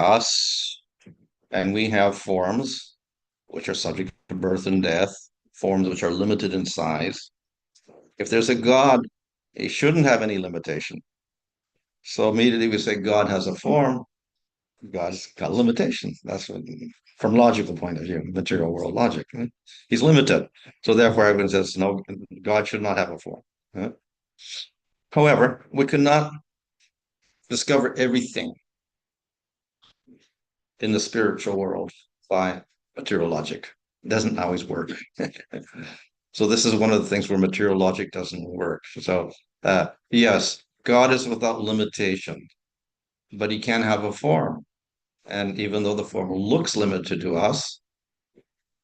us, and we have forms which are subject to birth and death, forms which are limited in size. If there's a God, he shouldn't have any limitation. So immediately we say God has a form, God's got a limitation. That's what, from logical point of view, material world logic. He's limited. So therefore everyone says, no, God should not have a form. However, we cannot discover everything in the spiritual world by material logic. It doesn't always work. So this is one of the things where material logic doesn't work. So yes, God is without limitation, but he can have a form. And even though the form looks limited to us,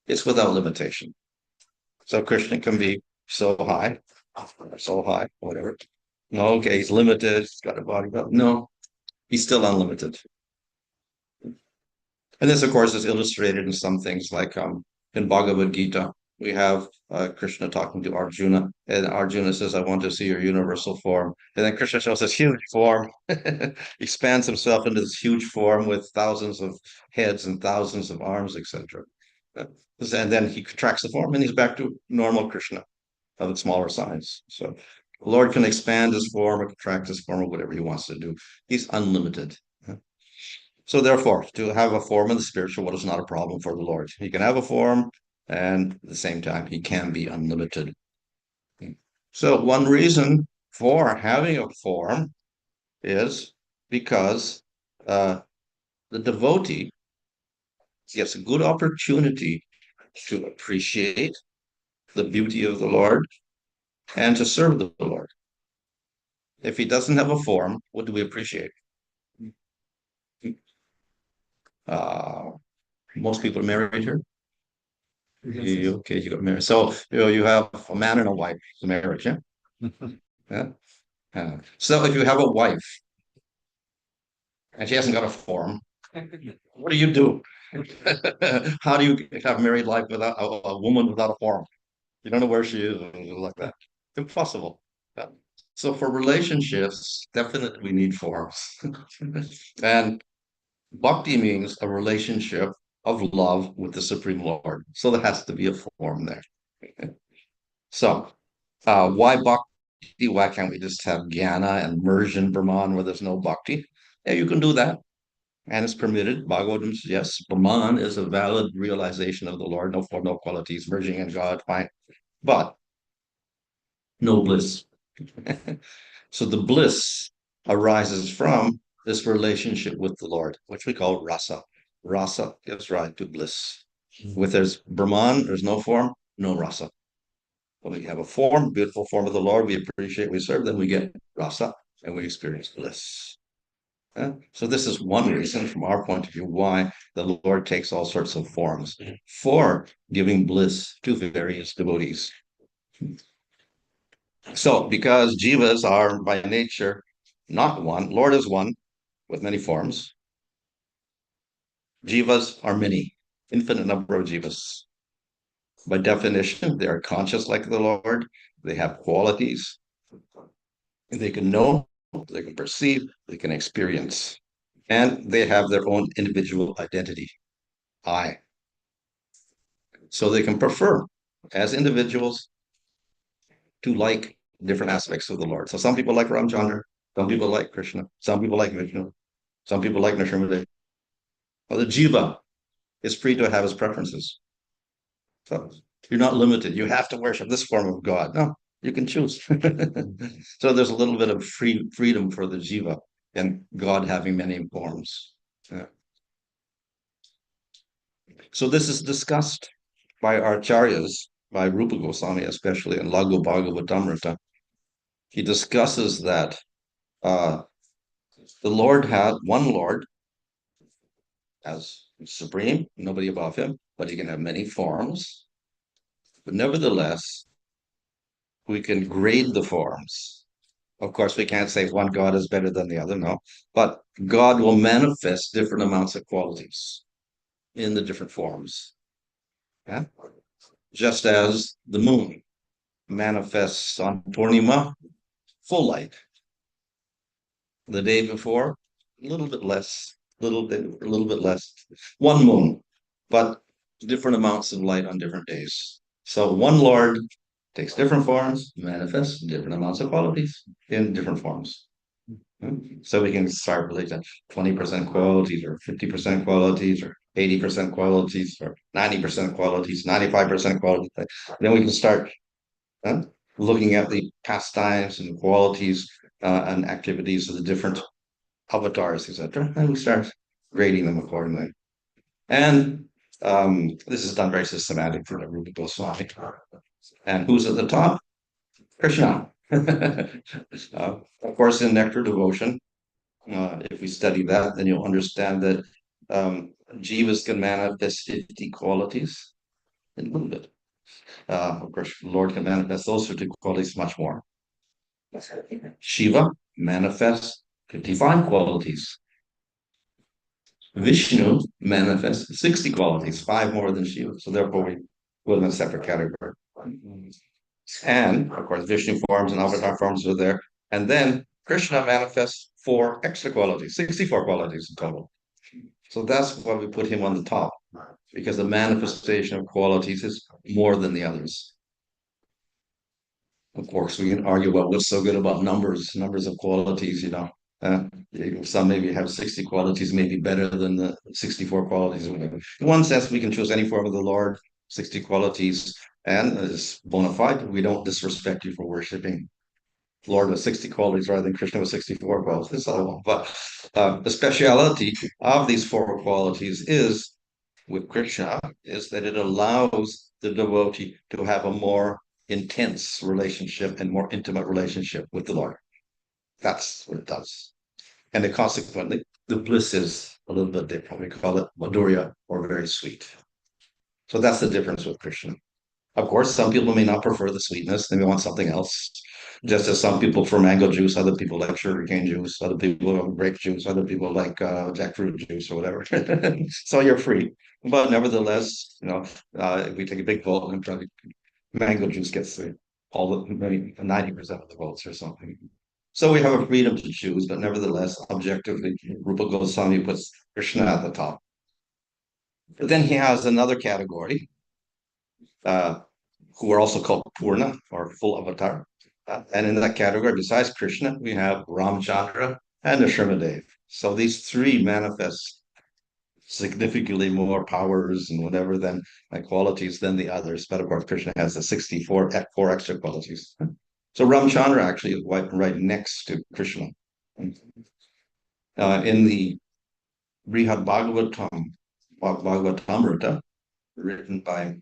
it's without limitation. So Krishna can be so high, whatever. No, okay, he's limited, he's got a body, but no, he's still unlimited. And this, of course, is illustrated in some things like in Bhagavad Gita, we have Krishna talking to Arjuna, and Arjuna says, I want to see your universal form. And then Krishna shows this huge form, expands himself into this huge form with thousands of heads and thousands of arms, etc. And then he contracts the form and he's back to normal Krishna of a smaller size. So the Lord can expand his form or contract his form or whatever he wants to do. He's unlimited. So therefore, to have a form in the spiritual world is not a problem for the Lord. He can have a form, and at the same time, he can be unlimited. So one reason for having a form is because the devotee gets a good opportunity to appreciate the beauty of the Lord and to serve the Lord. If he doesn't have a form, what do we appreciate? Uh, most people are married here. Okay, you got married. So you have a man and a wife. It's a marriage, yeah? Yeah. So if you have a wife and she hasn't got a form, what do you do? How do you have married life without a woman without a form? You don't know where she is and like that. Impossible. Yeah. So for relationships, definitely we need forms. And bhakti means a relationship of love with the Supreme Lord. So there has to be a form there. So why bhakti? Why can't we just have jnana and immersion Brahman where there's no bhakti? Yeah, you can do that. And it's permitted. Bhagavatam says, yes, Brahman is a valid realization of the Lord, no form, no qualities, merging in God, fine. But no bliss. So the bliss arises from this relationship with the Lord, which we call rasa. Rasa gives rise to bliss. With there's Brahman, there's no form, no rasa. When we have a form, beautiful form of the Lord, we appreciate, we serve, then we get rasa and we experience bliss. So this is one reason from our point of view why the Lord takes all sorts of forms for giving bliss to various devotees. So because jivas are by nature not one, Lord is one with many forms. Jivas are many, infinite number of jivas. By definition, they are conscious like the Lord. They have qualities. They can know, they can perceive, they can experience. And they have their own individual identity, I. So they can prefer, as individuals, to like different aspects of the Lord. So some people like Ramchandra, some people like Krishna, some people like Vishnu, some people like Nrsimhadev. Well, the jiva is free to have his preferences. So you're not limited. You have to worship this form of God. No, you can choose. So there's a little bit of freedom for the jiva and God having many forms. Yeah. So this is discussed by our acharyas, by Rupa Goswami especially in Lagu Bhagavatamrita. He discusses that the Lord had one Lord as supreme, nobody above him, but he can have many forms. But nevertheless, we can grade the forms. Of course, we can't say one God is better than the other, no. But God will manifest different amounts of qualities in the different forms. Yeah? Just as the moon manifests on Purnima, full light. The day before, a little bit less a little bit less. One moon, but different amounts of light on different days. So one Lord takes different forms, manifests different amounts of qualities in different forms. So we can start with like 20% qualities or 50% qualities or 80% qualities or 90% qualities, 95% qualities. Then we can start uh, looking at the pastimes and qualities and activities of the different avatars, etc. And we start grading them accordingly. And this is done very systematic for Rupa Goswami. And who's at the top? Krishna. Of course, in Nectar Devotion, if we study that, then you'll understand that jivas can manifest 50 qualities in a little bit. Of course, Lord can manifest those 50 qualities much more. Shiva manifests 55 qualities. Vishnu manifests 60 qualities, five more than Shiva. So therefore, we put them in a separate category. And of course, Vishnu forms and avatar forms are there. And then Krishna manifests four extra qualities, 64 qualities in total. So that's why we put him on the top, because the manifestation of qualities is more than the others. Of course, we can argue about what's so good about numbers of qualities, some maybe have 60 qualities, maybe better than the 64 qualities. In one sense, we can choose any form of the Lord, 60 qualities, and it's bona fide. We don't disrespect you for worshiping Lord with 60 qualities rather than Krishna with 64 qualities. But the speciality of these four qualities is with Krishna is that it allows the devotee to have a more intense relationship and more intimate relationship with the Lord. That's what it does. And then consequently, the bliss is a little bit, they probably call it Madhurya or very sweet. So that's the difference with Krishna. Of course, some people may not prefer the sweetness, they may want something else. Just as some people prefer mango juice, other people like sugarcane juice, other people like grape juice, other people like jackfruit juice or whatever. So you're free. But nevertheless, if we take a big vote, and probably mango juice gets all the maybe 90% of the votes or something. So we have a freedom to choose, but nevertheless, objectively, Rupa Goswami puts Krishna at the top. But then he has another category, uh, who are also called Purna or full avatar. And in that category, besides Krishna, we have Ramchandra and Nrsimhadev. So these three manifest significantly more powers and whatever than qualities than the others. But of course, Krishna has the 64 four extra qualities. So Ramchandra actually is right next to Krishna. In the Brihad Bhagavatamrita, written by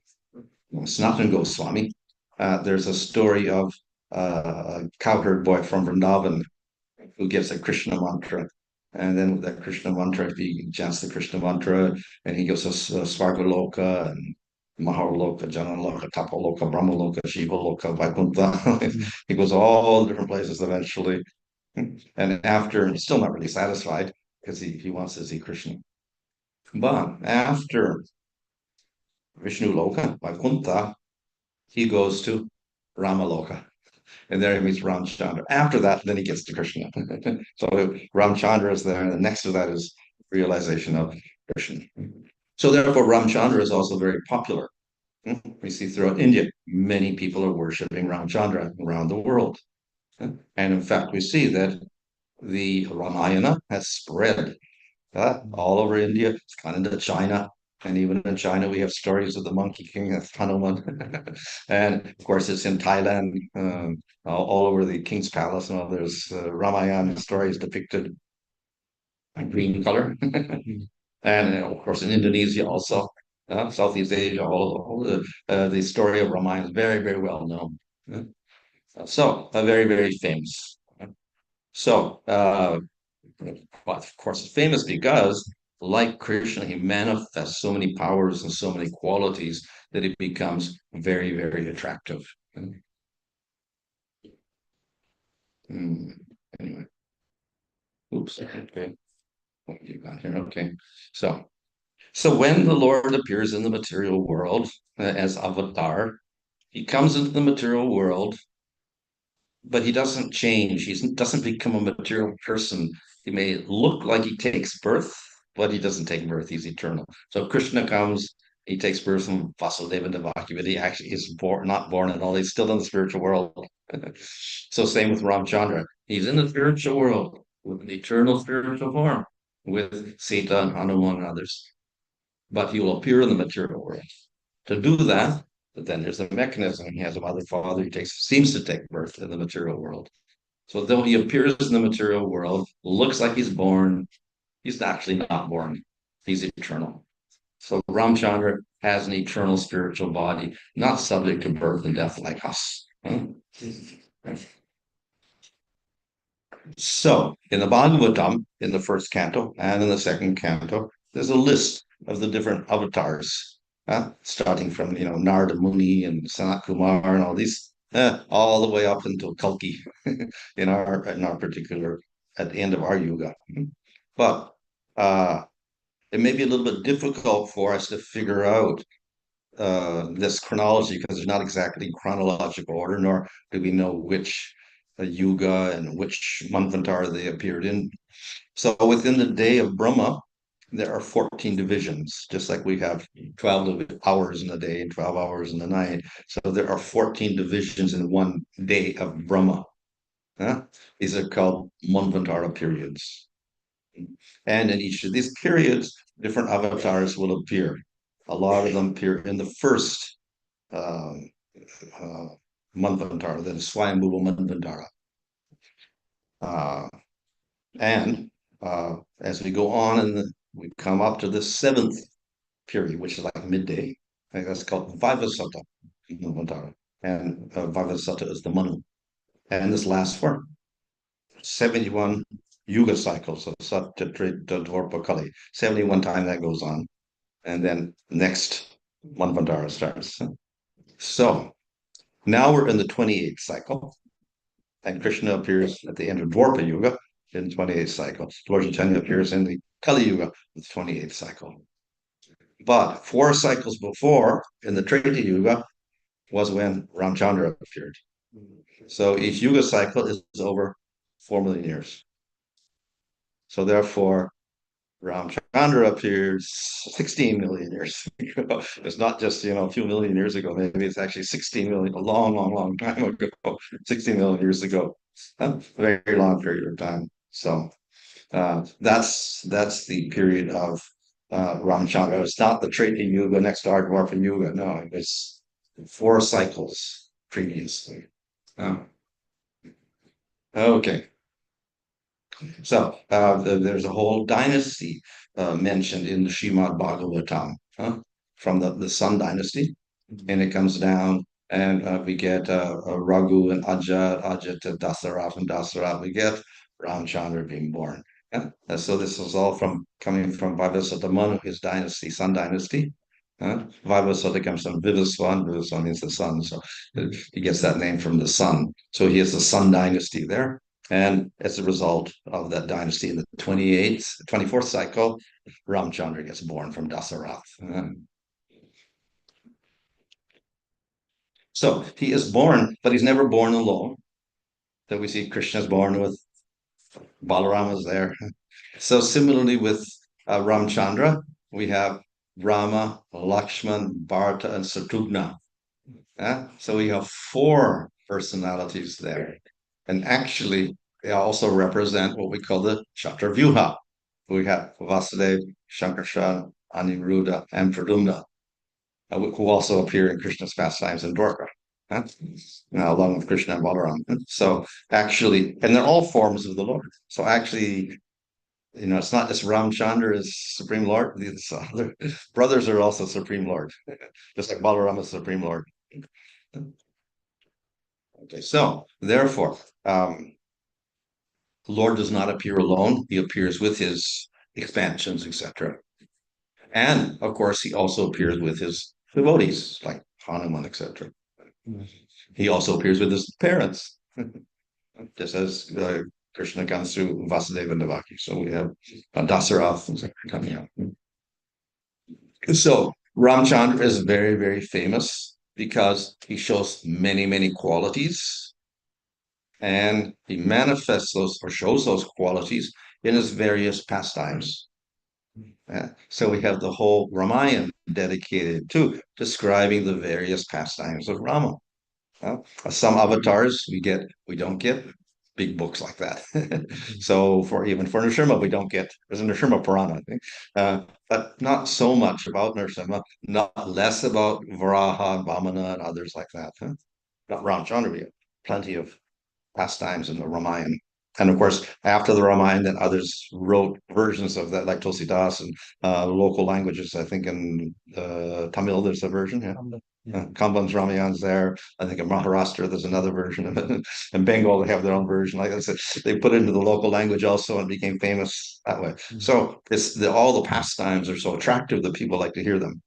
Sanatana Goswami, there's a story of a cowherd boy from Vrindavan who gets a Krishna mantra. And then with that Krishna mantra, he chants the Krishna mantra, and he goes to Svargaloka and Maharloka, Janaloka, Tapaloka, Brahmaloka, Shivaloka, Vaikuntha. He goes all different places eventually. And after, he's still not really satisfied because he wants to see Krishna. But after Vishnu Loka, Vaikuntha, he goes to Ramaloka. And there he meets Ramchandra. After that, then he gets to Krishna. So Ramchandra is there, and the next to that is realization of Krishna. So therefore, Ramchandra is also very popular. We see throughout India, many people are worshiping Ramchandra around the world. And in fact, we see that the Ramayana has spread all over India. It's gone into China. And even in China, we have stories of the Monkey King, that's Hanuman. And of course, it's in Thailand, all over the King's Palace. And all there's Ramayana stories depicted in green color. And of course, in Indonesia also, Southeast Asia, all the story of Ramayana is very, very well known. So, very, very famous. So, but of course, it's famous because, like Krishna, he manifests so many powers and so many qualities that it becomes very, very attractive. Anyway, oops. Okay, what you got here? Okay, so when the Lord appears in the material world as Avatar, he comes into the material world, but he doesn't change. He doesn't become a material person. He may look like he takes birth, but he doesn't take birth. He's eternal. So Krishna comes, he takes birth from Vasudeva and Devaki, but he actually is born, not born at all. He's still in the spiritual world. So same with Ramchandra. He's in the spiritual world with an eternal spiritual form with Sita and Hanuman and others. But he will appear in the material world. To do that, but then there's a mechanism. He has a mother, father. He seems to take birth in the material world. So though he appears in the material world, looks like he's born, he's actually not born. He's eternal. So Ramchandra has an eternal spiritual body, not subject to birth and death like us. So in the Bhagavatam, in the first canto and in the second canto, there's a list of the different avatars, starting from Narada Muni and Sanat Kumar and all these, all the way up until Kalki in our particular at the end of our yuga. But it may be a little bit difficult for us to figure out this chronology because there's not exactly chronological order, nor do we know which yuga and which manvantara they appeared in. So within the day of Brahma, there are 14 divisions, just like we have 12 hours in a day and 12 hours in the night. So there are 14 divisions in one day of Brahma. Huh? These are called manvantara periods. And in each of these periods, different avatars will appear. A lot of them appear in the first um, uh, Manvantara, that is Swayambhuva Manvantara. Uh, and as we go on and we come up to the seventh period, which is like midday, I think that's called Vivasata Manvantara. And Vivasata is the Manu. And this lasts for 71 yuga cycles, so Satya, Treta, Dwarpa, Kali. 71 times that goes on. And then next Manvantara starts. So now we're in the 28th cycle, and Krishna appears at the end of Dwarpa Yuga in the 28th cycle. Lord Chaitanya appears in the Kali Yuga, the 28th cycle. But 4 cycles before, in the Treta Yuga, was when Ramchandra appeared. So each Yuga cycle is over 4 million years. So therefore, Ramchandra appears 16 million years ago. It's not just, a few million years ago. Maybe it's actually 16 million, a long, long, long time ago, 16 million years ago. A very long period of time. So that's the period of Ramchandra. It's not the Treta Yuga next to Dwarpa Yuga. No, it's 4 cycles previously. Okay. So there's a whole dynasty mentioned in the Srimad Bhagavatam, from the Sun dynasty, and it comes down, and we get Raghu and Aja to Dasarath, and Dasarath we get Ramchandra being born. Yeah? So this is all coming from Vivasata Manu, his dynasty, Sun dynasty. Vivasata comes from Vivaswan. Vivaswan means the sun, so he gets that name from the sun. So he has the Sun dynasty there. And as a result of that dynasty in the 24th cycle, Ramchandra gets born from Dasarath. So he is born, but he's never born alone. So we see Krishna is born with Balarama's there. So similarly with Ramchandra, we have Rama, Lakshman, Bharata, and Satrughna. So we have 4 personalities there. And actually, they also represent what we call the Chaturvyuha. We have Vasudeva, Shankarshan, Aniruddha, and Pradyumna, who also appear in Krishna's pastimes in Dwarka, along with Krishna and Balaram. So actually, and they're all forms of the Lord. So actually, it's not just Ramchandra is Supreme Lord. These other brothers are also Supreme Lord, just like Balaram is Supreme Lord. Okay, so therefore, the Lord does not appear alone. He appears with his expansions, etc. And of course, he also appears with his devotees, like Hanuman, etc. He also appears with his parents, just as Krishna comes through Vasudeva and Devaki. So we have Dasarath coming out. So Ramchandra is very, very famous because he shows many, many qualities, and he manifests those or shows those qualities in his various pastimes. So we have the whole Ramayana dedicated to describing the various pastimes of Rama. Uh, some avatars we don't get big books like that. So for Nrsimha, we don't get there's a Nrsimha Purana, I think, but not so much about Nrsimha, not less about Varaha and Vamana and others like that. Huh? Not Ramchandra, we have plenty of pastimes in the Ramayana. And of course, after the Ramayana, then others wrote versions of that, like Tulsidas and local languages. I think in Tamil, there's a version. Yeah. Kamban's Ramayan's there. I think in Maharashtra, there's another version of it. In Bengal, they have their own version. Like I said, they put it into the local language also and became famous that way. So all the pastimes are so attractive that people like to hear them.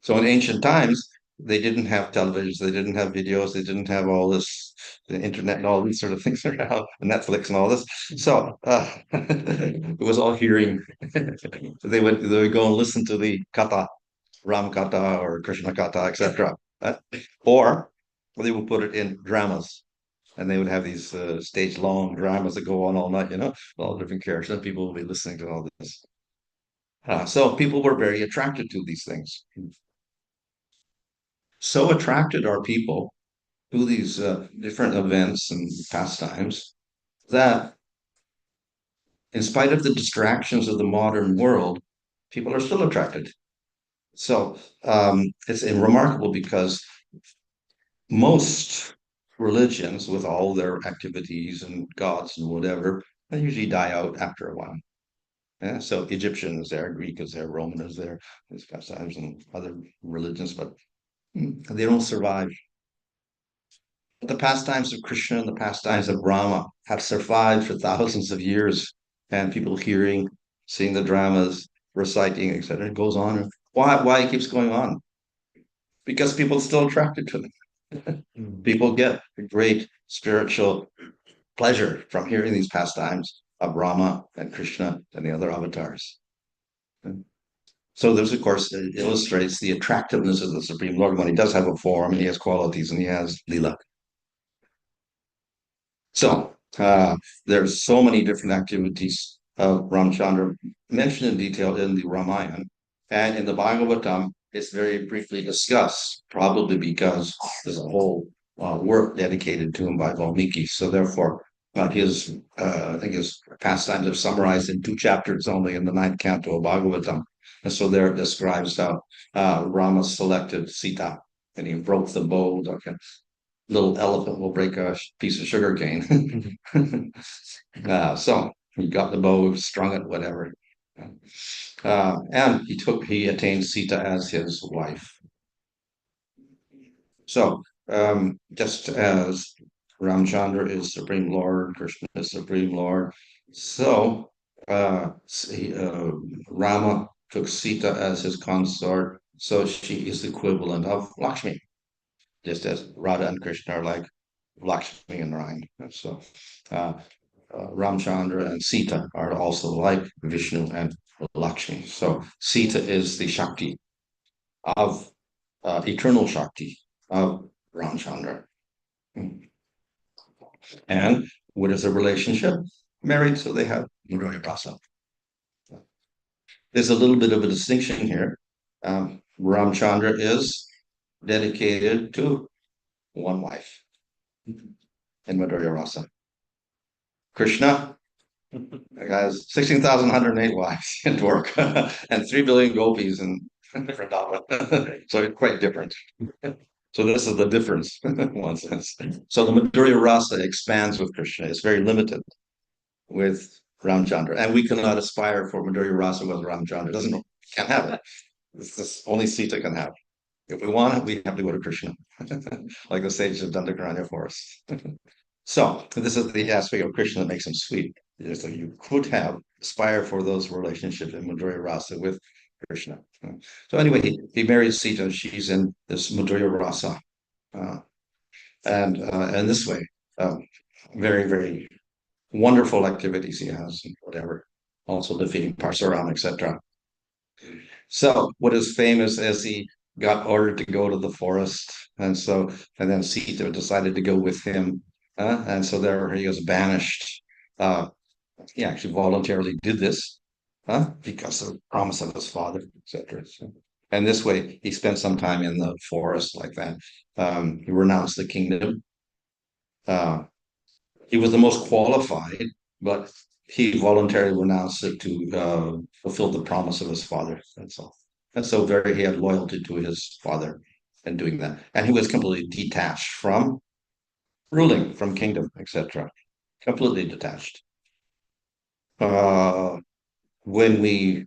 So in ancient times, they didn't have televisions, they didn't have videos, they didn't have all this, the internet and all these sort of things around, Netflix and all this. So it was all hearing. They would go and listen to the Katha, Ram Katha or Krishna Katha, etc. Or they would put it in dramas. And they would have these stage-long dramas that go on all night, all different characters, and people will be listening to all this. So people were very attracted to these things. So attracted are people to these different events and pastimes that, in spite of the distractions of the modern world, people are still attracted. So it's remarkable because most religions, with all their activities and gods and whatever, they usually die out after a while. Yeah, so Egyptian is there, Greek is there, Roman is there, these pastimes and other religions, but they don't survive. The pastimes of Krishna and the pastimes of Rama have survived for thousands of years, and people hearing, seeing the dramas, reciting, etc. It goes on. Why it keeps going on? Because people are still attracted to them. People get great spiritual pleasure from hearing these pastimes of Rama and Krishna and the other avatars. So there's, of course, it illustrates the attractiveness of the Supreme Lord when he does have a form and he has qualities and he has lila. So there's so many different activities of Ramchandra mentioned in detail in the Ramayana, and in the Bhagavatam, it's very briefly discussed, probably because there's a whole work dedicated to him by Valmiki. So therefore, I think his pastimes are summarized in 2 chapters only in the ninth canto of Bhagavatam. And so there it describes how Rama selected Sita and he broke the bow, like little elephant will break a piece of sugar cane. So he got the bow, strung it, whatever. And he attained Sita as his wife. So just as Ramchandra is Supreme Lord, Krishna is Supreme Lord, so Rama took Sita as his consort, so she is the equivalent of Lakshmi, just as Radha and Krishna are like Lakshmi and Narayan. So uh, Ramchandra and Sita are also like Vishnu and Lakshmi. So Sita is the Shakti of eternal Shakti of Ramchandra. And what is the relationship? Married, so they have Murari Rasa. There's a little bit of a distinction here. Ramchandra is dedicated to one wife in Madhurya Rasa. Krishna has 16,108 wives in work and 3 billion gopis in Vrindavan. So it's quite different. So this is the difference in one sense. So the Madhurya Rasa expands with Krishna. It's very limited with Ramchandra. And we cannot aspire for Madhurya Rasa with Ramchandra. Can't have it. This only Sita can have. If we want it, we have to go to Krishna, like the sages of Dandakaranya for us. So this is the aspect of Krishna that makes him sweet. So you could have aspire for those relationships in Madhurya Rasa with Krishna. So anyway, he marries Sita. She's in this Madhurya Rasa, and this way, very very wonderful activities he has, and whatever. Also defeating Parsuram, etc. So what is famous is he got ordered to go to the forest, and then Sita decided to go with him, and so there he was banished. He actually voluntarily did this, huh? Because of the promise of his father, etc. So, and this way, he spent some time in the forest like that. He renounced the kingdom. Uh, he was the most qualified, but he voluntarily renounced it to fulfill the promise of his father. That's all. And so, very he had loyalty to his father in doing that, and he was completely detached from ruling, from kingdom, etc. Completely detached. Uh, when we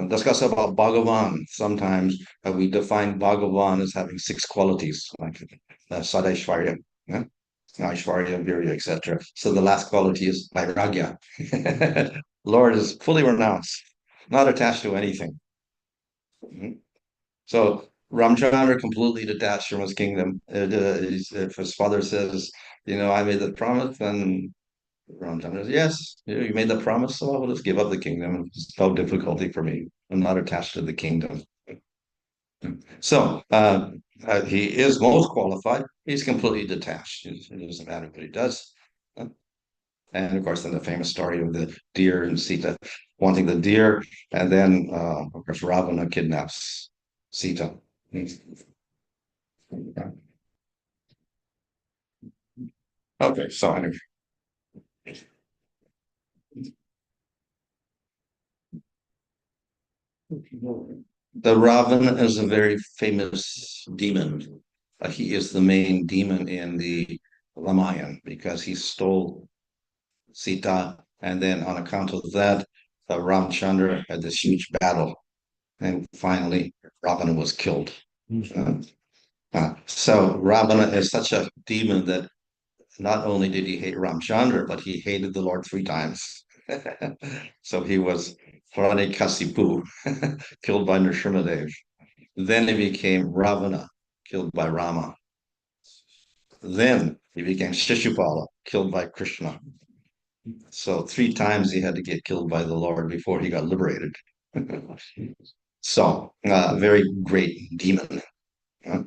discuss about Bhagavan. Sometimes we define Bhagavan as having six qualities, like Sadashvarya, yeah? Aishvarya, Virya, etc. So the last quality is Vairagya. Lord is fully renounced, not attached to anything. Mhm. So Ramchandra completely detached from his kingdom. If his father says, I made the promise, then Ramchandra says, yes, you made the promise, so I will just give up the kingdom. It's no difficulty for me. I'm not attached to the kingdom. So he is most qualified. He's completely detached. It doesn't matter what he does. And of course, then the famous story of the deer and Sita wanting the deer, and then of course Ravana kidnaps Sita. Okay, so anyway, the Ravana is a very famous demon. He is the main demon in the Ramayana because he stole Sita, and then on account of that, Ramchandra had this huge battle, and finally Ravana was killed. Uh, so Ravana is such a demon that not only did he hate Ramchandra, but he hated the Lord three times. So he was Haranyakasipu, killed by Nrsimhadev. Then he became Ravana, killed by Rama. Then he became Shishupala, killed by Krishna. So three times he had to get killed by the Lord before he got liberated. So very great demon. uh,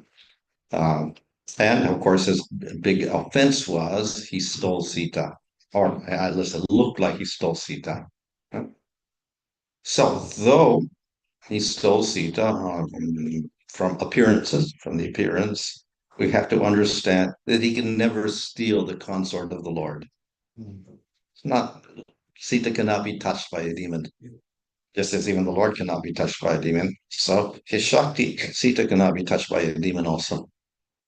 Um, and of course, his big offense was he stole Sita, or at least it looked like he stole Sita. So though he stole Sita from appearances, from the appearance, we have to understand that he can never steal the consort of the Lord. It's not Sita cannot be touched by a demon, just as even the Lord cannot be touched by a demon. So his Shakti, Sita cannot be touched by a demon also.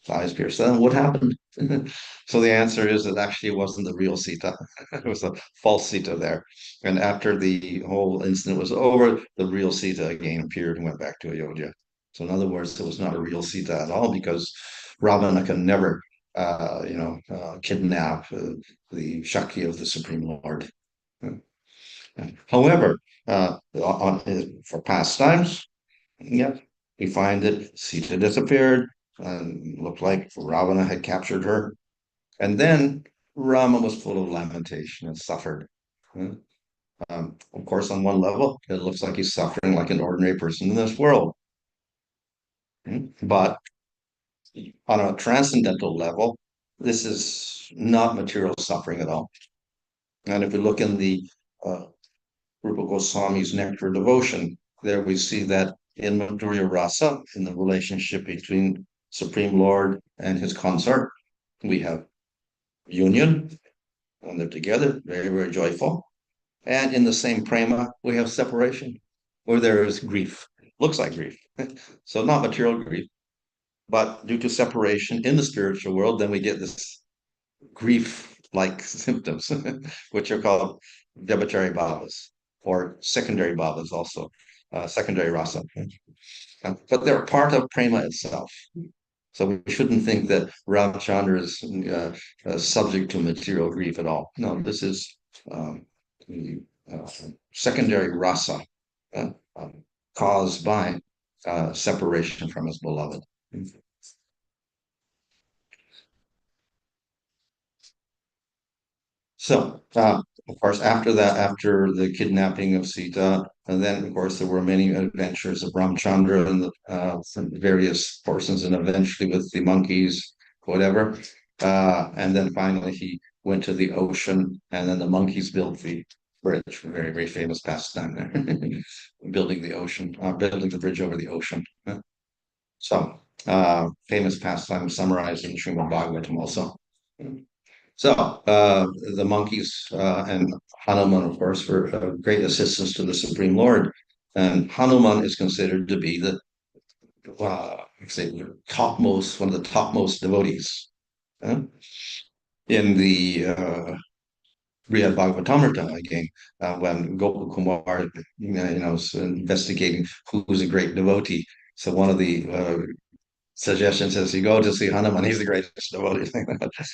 Eyes pierced. Then what happened? So the answer is that actually it wasn't the real Sita. It was a false Sita there. And after the whole incident was over, the real Sita again appeared and went back to Ayodhya. So in other words, it was not a real Sita at all because Ravana can never, kidnap the Shakti of the Supreme Lord. However, for pastimes, yeah, we find that Sita disappeared and looked like Ravana had captured her. And then Rama was full of lamentation and suffered. Of course, on one level, it looks like he's suffering like an ordinary person in this world. But on a transcendental level, this is not material suffering at all. And if we look in the uh, Rupa Goswami's Nectar Devotion, there we see that in Madhurya Rasa, in the relationship between Supreme Lord and his consort, we have union, and they're together, very, very joyful. And in the same prema, we have separation, where there is grief. Looks like grief. So not material grief, but due to separation in the spiritual world, then we get this grief-like symptoms, which are called debitary bhavas or secondary bhavas also, secondary rasa. But they're part of prema itself. So we shouldn't think that Ramchandra is subject to material grief at all. No, this is um, the secondary rasa uh, um, caused by separation from his beloved. So, of course, after that, after the kidnapping of Sita, and then, of course, there were many adventures of Ramchandra and various portions, and eventually with the monkeys, whatever. And then finally, he went to the ocean, and then the monkeys built the bridge, very, very famous pastime there. Building the ocean, building the bridge over the ocean. So, famous pastime summarized in Srimad Bhagavatam also. So, the monkeys and Hanuman, of course, were great assistants to the Supreme Lord. And Hanuman is considered to be the say topmost, one of the topmost devotees uh, in the Brihad Bhagavatamrita again, when Gopal Kumar, is investigating who's a great devotee. So one of the suggestions is you go to see Hanuman, he's the greatest devotee.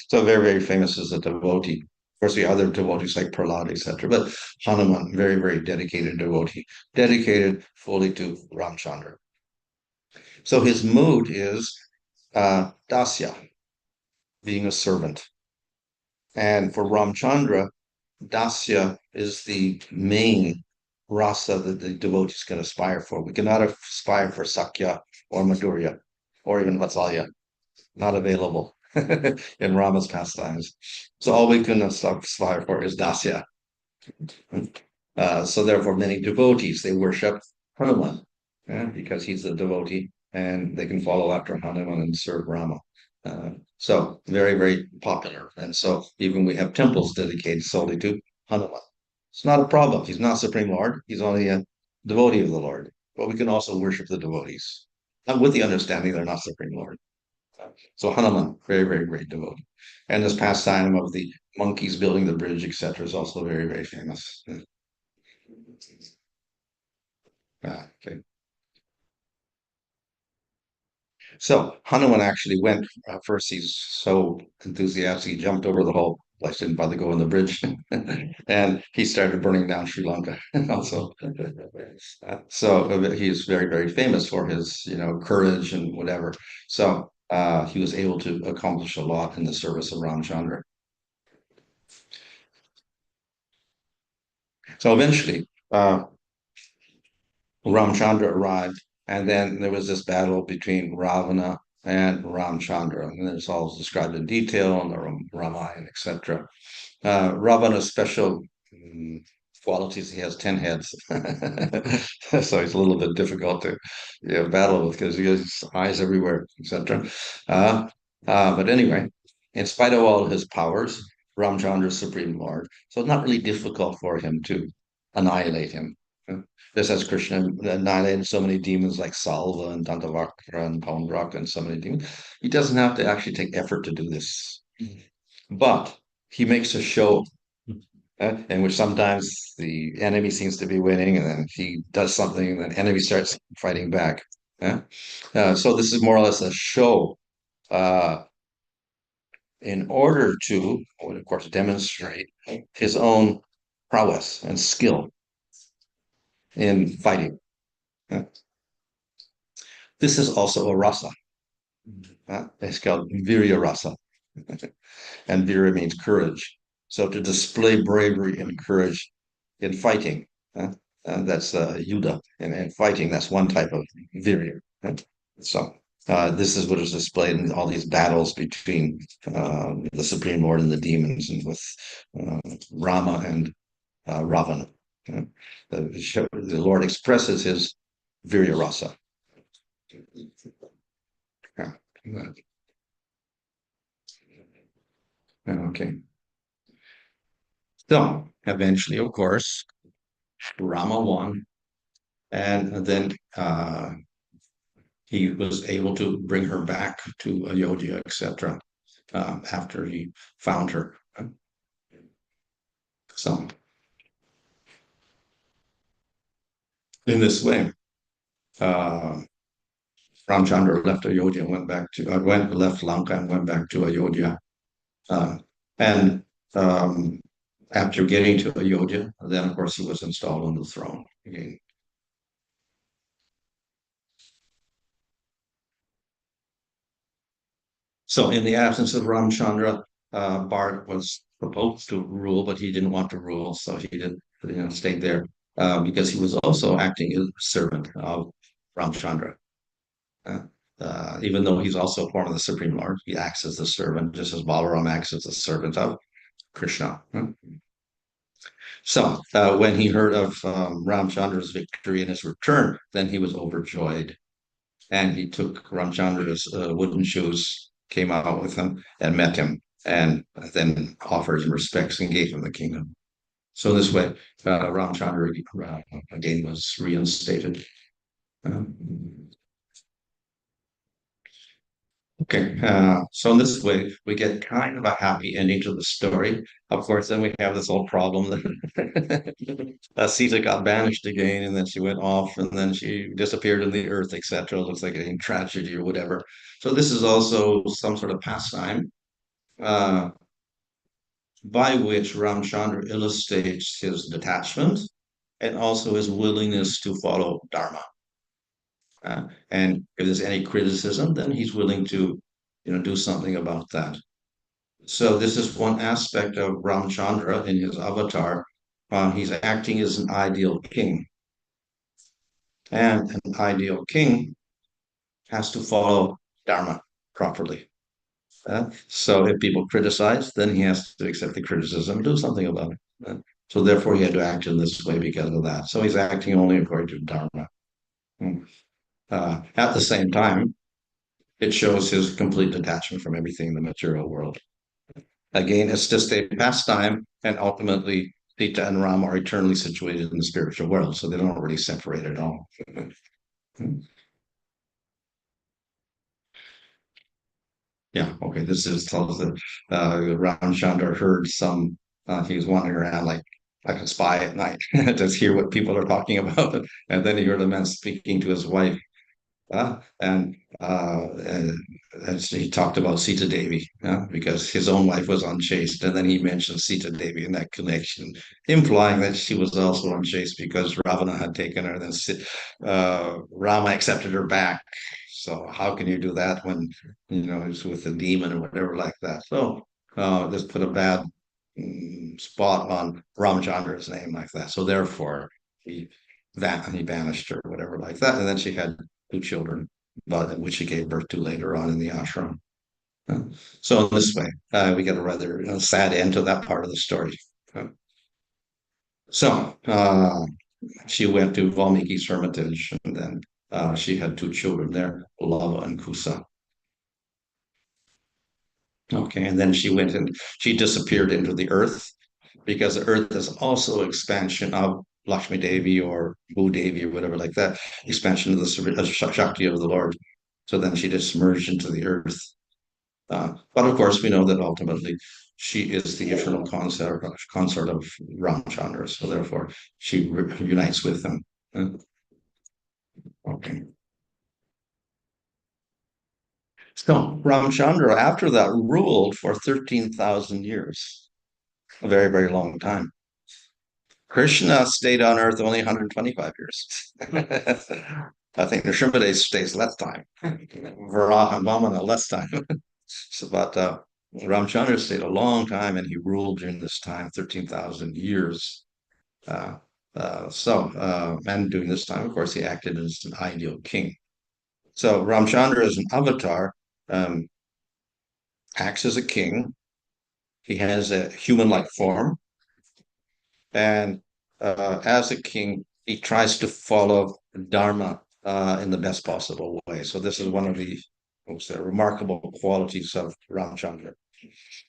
So very, very famous as a devotee. Of course, we have other devotees like Prahlad, etc. But Hanuman, very, very dedicated devotee, dedicated fully to Ramchandra. So his mood is dasya, being a servant. And for Ramchandra, dasya is the main rasa that the devotees can aspire for. We cannot aspire for sakya or madhurya or even vatsalya, not available in Rama's pastimes. So all we can aspire for is dasya. So therefore, many devotees, they worship Hanuman because he's a devotee and they can follow after Hanuman and serve Rama. So very, very popular. And so even we have temples dedicated solely to Hanuman. It's not a problem. He's not Supreme Lord. He's only a devotee of the Lord. But we can also worship the devotees, not with the understanding they're not Supreme Lord. So Hanuman, very, very great devotee. And this pastime of the monkeys building the bridge, etc., is also very, very famous. Okay. So Hanuman actually went first. He's so enthusiastic, he jumped over the whole place, didn't bother going the bridge, and he started burning down Sri Lanka. Also, so he's very, very famous for his, courage and whatever. So he was able to accomplish a lot in the service of Ramchandra. So eventually, Ramchandra arrived, and then there was this battle between Ravana and Ramchandra, and it's all described in detail in the Ramayana, etc. Ravana's special qualities, he has 10 heads. So he's a little bit difficult to battle with because he has eyes everywhere, etc. But anyway, in spite of all his powers, Ramchandra is Supreme Lord. So it's not really difficult for him to annihilate him. Just as Krishna annihilated so many demons like Salva and Dantavakra and Paundrak and so many demons, he doesn't have to actually take effort to do this. But he makes a show in which sometimes the enemy seems to be winning, and then he does something, and the enemy starts fighting back. So this is more or less a show uh, in order to, of course, demonstrate his own prowess and skill in fighting. This is also a rasa. It's called virya rasa, and virya means courage. So to display bravery and courage in fighting, that's yuddha, and fighting, that's one type of virya. So this is what is displayed in all these battles between the Supreme Lord and the demons, and with Rama and Ravana. The Lord expresses his virya rasa. Yeah. Okay. So eventually, of course, Rama won, and then he was able to bring her back to Ayodhya, etc. After he found her. So in this way, uh, Ramchandra left Ayodhya and went back to left Lanka and went back to Ayodhya. Uh, and after getting to Ayodhya, then of course he was installed on the throne again. So in the absence of Ramchandra, Bharat was proposed to rule, but he didn't want to rule, so he didn't, stay there because he was also acting as a servant of Ramchandra. Uh, Even though he's also part of the Supreme Lord, he acts as the servant, just as Balaram acts as the servant of Krishna. So when he heard of Ramchandra's victory and his return, then he was overjoyed. And he took Ramchandra's wooden shoes, came out with him, and met him, and then offered him respects and gave him the kingdom. So this way, Ramchandra again was reinstated. Um, Okay, so in this way, we get kind of a happy ending to the story. Of course, then we have this whole problem that Sita got banished again, and then she went off, and then she disappeared in the earth, etc. Looks like a tragedy or whatever. So this is also some sort of pastime uh, by which Ramchandra illustrates his detachment and also his willingness to follow Dharma. And if there's any criticism, then he's willing to, do something about that. So this is one aspect of Ramchandra in his avatar. He's acting as an ideal king, and an ideal king has to follow Dharma properly. So if people criticize, then he has to accept the criticism and do something about it. So therefore, he had to act in this way because of that. So he's acting only according to Dharma. Hmm. At the same time, it shows his complete detachment from everything in the material world. Again, it's just a pastime, and ultimately, Sita and Ram are eternally situated in the spiritual world, so they don't really separate at all. Yeah, okay. This is tells that Ramchandra heard some. He was wandering around like a spy at night, just hear what people are talking about, and then he heard a man speaking to his wife. And he talked about Sita Devi, because his own wife was unchaste, and then he mentioned Sita Devi in that connection, implying that she was also unchaste because Ravana had taken her. Then Rama accepted her back. So how can you do that when it's with a demon or whatever like that? So just put a bad spot on Ramchandra's name like that. So therefore, he he banished her, or whatever like that, and then she had two children, but which she gave birth to later on in the ashram. Uh, So in this way, we get a rather sad end to that part of the story. Uh, So she went to Valmiki's hermitage, and then she had two children there, Lava and Kusa. Okay, and then she went and she disappeared into the earth because the earth is also expansion of Lakshmi Devi or Bhu Devi or whatever like that, expansion of the Shakti of the Lord. So then she just merged into the earth. But of course, we know that ultimately she is the eternal consort of Ramchandra. So therefore, she unites with him. Okay. So Ramchandra, after that, ruled for 13,000 years, a very, very long time. Krishna stayed on Earth only 125 years. I think Nrsimhadev stays less time. Varaha and Vamana less time. So, but Ramchandra stayed a long time, and he ruled during this time, 13,000 years. Uh, and during this time, of course, he acted as an ideal king. So Ramchandra is an avatar, um, acts as a king. He has a human-like form, and as a king, he tries to follow Dharma in the best possible way. So this is one of the most remarkable qualities of Ramchandra.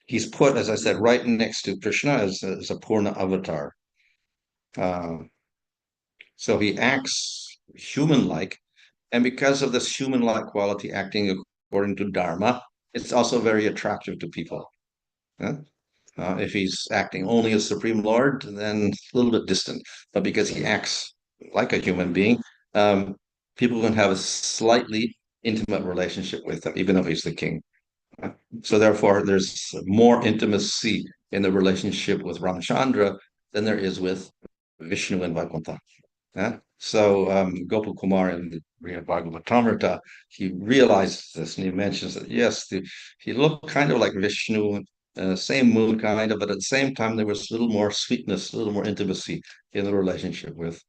He's put, as I said, right next to Krishna as a Purna avatar. Uh, so he acts human-like, and because of this human-like quality, acting according to Dharma, it's also very attractive to people. Huh? If he's acting only as Supreme Lord, then a little bit distant. But because he acts like a human being, um, people can have a slightly intimate relationship with him, even though he's the king. So therefore, there's more intimacy in the relationship with Ramchandra than there is with Vishnu and Vaikuntha. Yeah? So Gopal Kumar in the Bhagavatamrita, he realizes this and he mentions that yes, he looked kind of like Vishnu, same mood kind of, but at the same time there was a little more sweetness, a little more intimacy in the relationship with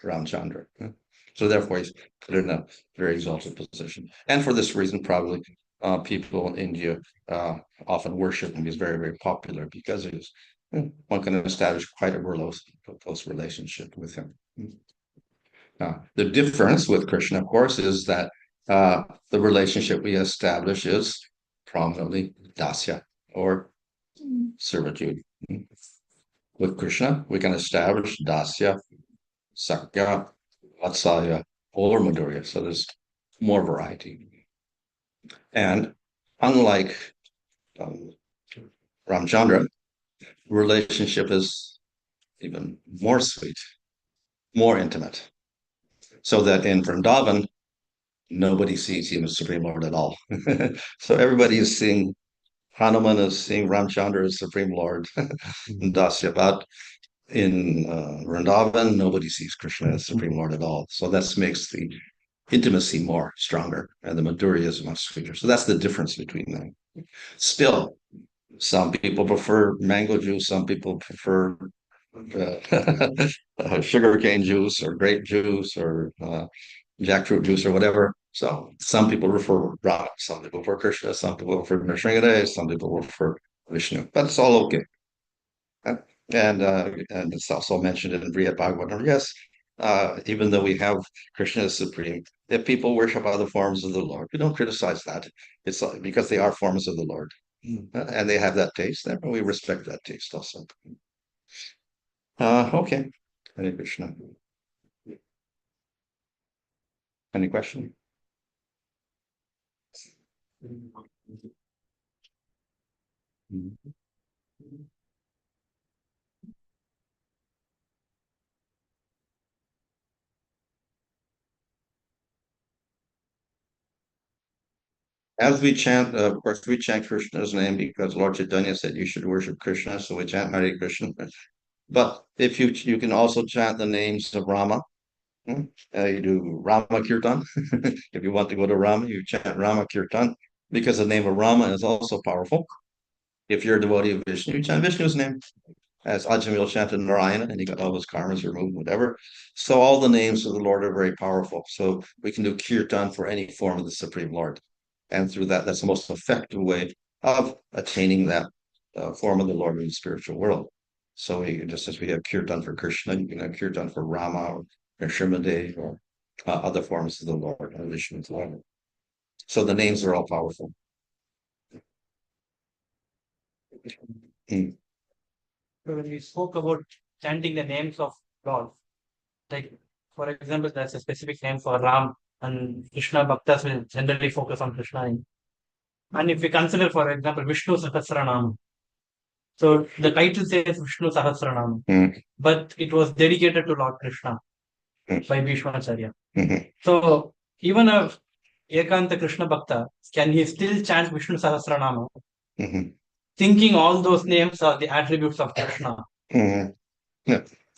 Ramchandra. Yeah? So therefore he's put in a very exalted position. And for this reason, probably people in India uh, often worship him. He's very, very popular because of his one can establish quite a close relationship with him. The difference with Krishna, of course, is that the relationship we establish is prominently dasya or servitude. With Krishna, we can establish dasya, sakya, vatsalya, or madhurya. So there's more variety. And unlike um, Ramchandra, relationship is even more sweet, more intimate. So that in Vrindavan, nobody sees him as Supreme Lord at all. So everybody is seeing Hanuman is seeing Ramchandra as Supreme Lord, Dasya. But in Vrindavan, nobody sees Krishna as Supreme Lord at all. So that makes the intimacy more stronger, and the Madhurya is much sweeter. So that's the difference between them. Still, some people prefer mango juice, some people prefer sugarcane juice or grape juice or jackfruit juice or whatever. So some people prefer Rama, some people prefer Krishna, some people prefer Nrsimhadev, some people prefer Vishnu. But it's all okay. And it's also mentioned in Brihad Bhagavatam. Yes, even though we have Krishna as supreme, if people worship other forms of the Lord, we don't criticize that. It's because they are forms of the Lord, and they have that taste. Then we respect that taste also. Okay. Hare Krishna. Any question? As we chant, of course, we chant Krishna's name because Lord Chaitanya said you should worship Krishna, so we chant Hare Krishna. But if you can also chant the names of Rama. You do Rama Kirtan. If you want to go to Rama, you chant Rama Kirtan because the name of Rama is also powerful. If you're a devotee of Vishnu, you chant Vishnu's name. As Ajamil chanted Narayana and he got all his karmas removed, whatever. So all the names of the Lord are very powerful. So we can do kirtan for any form of the Supreme Lord. And through that, that's the most effective way of attaining that form of the Lord in the spiritual world. So just as we have kirtan for Krishna, you can have kirtan for Rama or Nrsimhadev or other forms of the Lord, Vishnu's Lord. So the names are all powerful. Mm. When we spoke about chanting the names of God, like for example, there's a specific name for Ram, and Krishna Bhaktas will generally focus on Krishna. And if we consider, for example, Vishnu Sahasranam, so the title says Vishnu Sahasranam, but it was dedicated to Lord Krishna by Bhishmacharya. So even a Ekanta Krishna Bhakta, can he still chant Vishnu Sahasranama, thinking all those names are the attributes of Krishna? Yeah.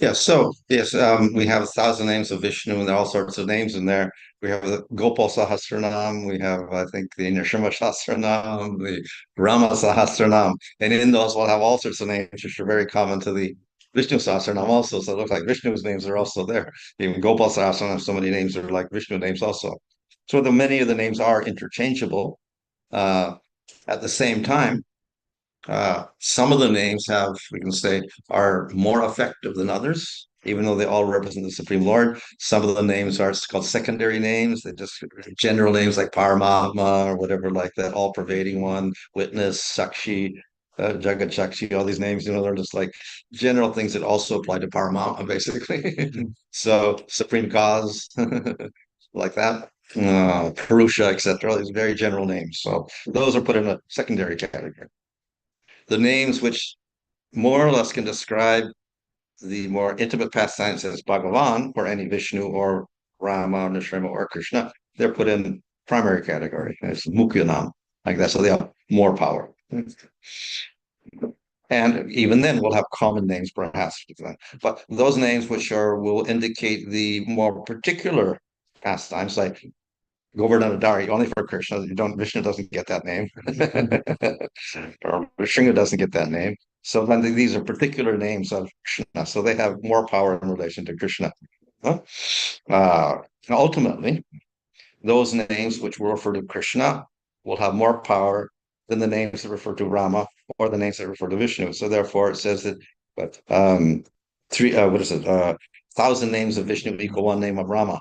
Yeah. So yes, we have 1,000 names of Vishnu, and there are all sorts of names in there. We have the Gopal Sahasranam. We have, I think, the Nrsimha Sahasranam, the Rama Sahasranam, and in those we'll have all sorts of names which are very common to the Vishnu Sahasranam also. So it looks like Vishnu's names are also there. Even Gopal Sahasranam, so many names are like Vishnu names also. So the many of the names are interchangeable. At the same time, some of the names have, we can say, are more effective than others, even though they all represent the Supreme Lord. Some of the names are called secondary names. They just general names like Paramatma or whatever like that, all pervading one, witness, Sakshi, Jagat Shakshi, all these names, they're just like general things that also apply to Paramatma, basically. So Supreme Cause, like that. Purusha, etc. These very general names. So those are put in a secondary category. The names which more or less can describe the more intimate pastimes as Bhagavan or any Vishnu or Rama, Nrsimha, or Krishna, they're put in primary category as Mukyanam, like that. So they have more power. And even then, we'll have common names perhaps. But those names which are will indicate the more particular pastimes, like Govardhanadari, only for Krishna. You don't Vishnu doesn't get that name. Or Sringa doesn't get that name. So then these are particular names of Krishna. So they have more power in relation to Krishna. Huh? Ultimately, those names which will refer to Krishna will have more power than the names that refer to Rama or the names that refer to Vishnu. So therefore, it says that, but three, what is it? 1,000 names of Vishnu equal one name of Rama,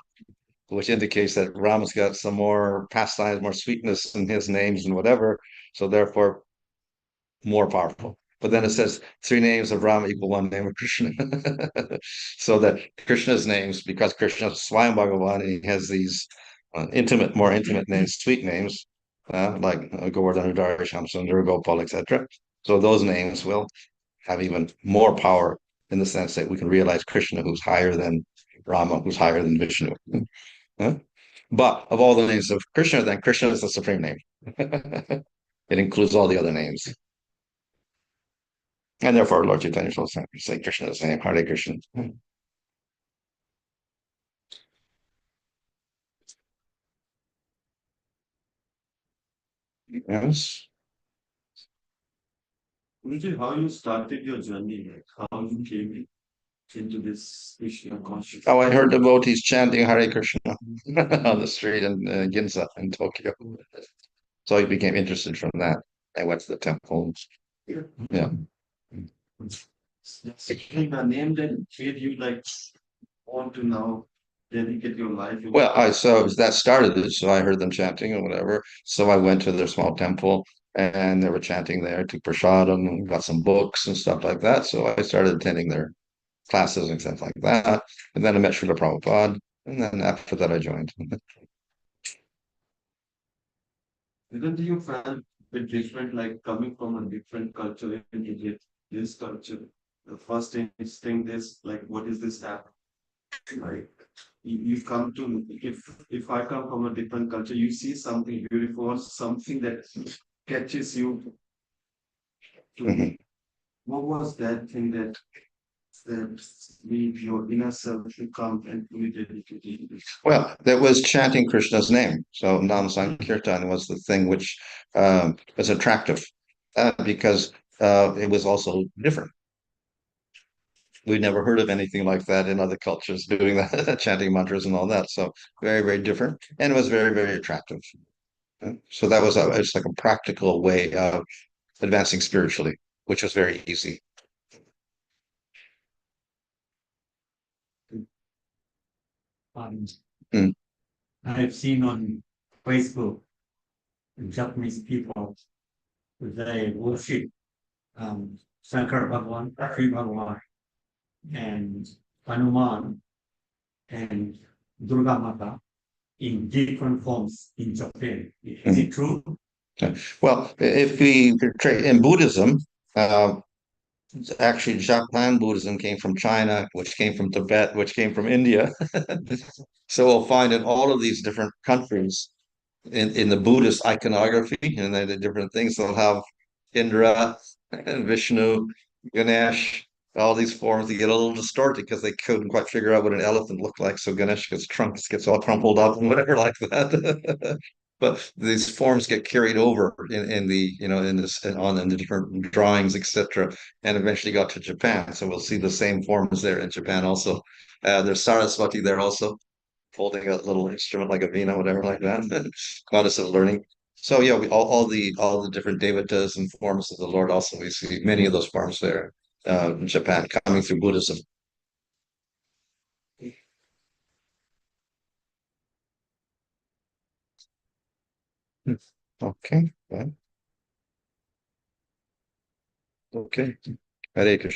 which indicates that Rama's got some more pastimes, more sweetness in his names and whatever. So therefore, more powerful. But then it says three names of Rama equal one name of Krishna. So that Krishna's names, because Krishna is Swayam Bhagavan, and he has these more intimate names, sweet names, like Govardhan, Udari, Shamsundar, Gopal, etc. So those names will have even more power in the sense that we can realize Krishna, who's higher than Rama, who's higher than Vishnu. Huh? But of all the names of Krishna, then Krishna is the supreme name. It includes all the other names. And therefore, Lord Chaitanya will say Krishna's name, Hare Krishna. Yes. Guruji, how you started your journey, like how you came into this Krishna consciousness? Oh, I heard devotees chanting Hare Krishna on the street in Ginza in Tokyo. So I became interested from that. I went to the temple. Yeah. Secondly, the name that made you like want to now dedicate your life. Well, I so that started it. So I heard them chanting and whatever. So I went to their small temple and they were chanting there, took prasadam and got some books and stuff like that. So I started attending their classes and stuff like that. And then I met Srila Prabhupada. And then after that, I joined. Didn't you felt bit different, like coming from a different culture into this culture? The first instinct is like, what is this app? Like you come to if I come from a different culture, you see something beautiful, or something that catches you to Mhm. what was that thing that made your inner self to come and to be dedicated? Well, that was chanting Krishna's name. So Nam Sankirtan was the thing which was attractive because it was also different. We'd never heard of anything like that in other cultures doing that, chanting mantras and all that. So very, very different. And it was very, very attractive. So that was it's like a practical way of advancing spiritually, which was very easy. Um, Mm. I've seen on Facebook Japanese people they worship Shankar Bhagwan, Sri Bhagwan, and Hanuman and Durga Mata in different forms in Japan. Is it true? Well, if we in Buddhism, uh, actually Japan Buddhism came from China, which came from Tibet, which came from India. So we'll find in all of these different countries in the Buddhist iconography and then the different things they'll have Indra and Vishnu, Ganesh, all these forms that get a little distorted because they couldn't quite figure out what an elephant looked like. So Ganesh gets all crumpled up and whatever like that. But these forms get carried over in the in this on in the different drawings, etc. And eventually got to Japan. So we'll see the same forms there in Japan also. There's Saraswati there also holding a little instrument like a vina, whatever, like that. Goddess of learning. So yeah, all the different devatas and forms of the Lord. Also, we see many of those forms there in Japan coming through Buddhism. Okay, well, okay. Hare Krishna.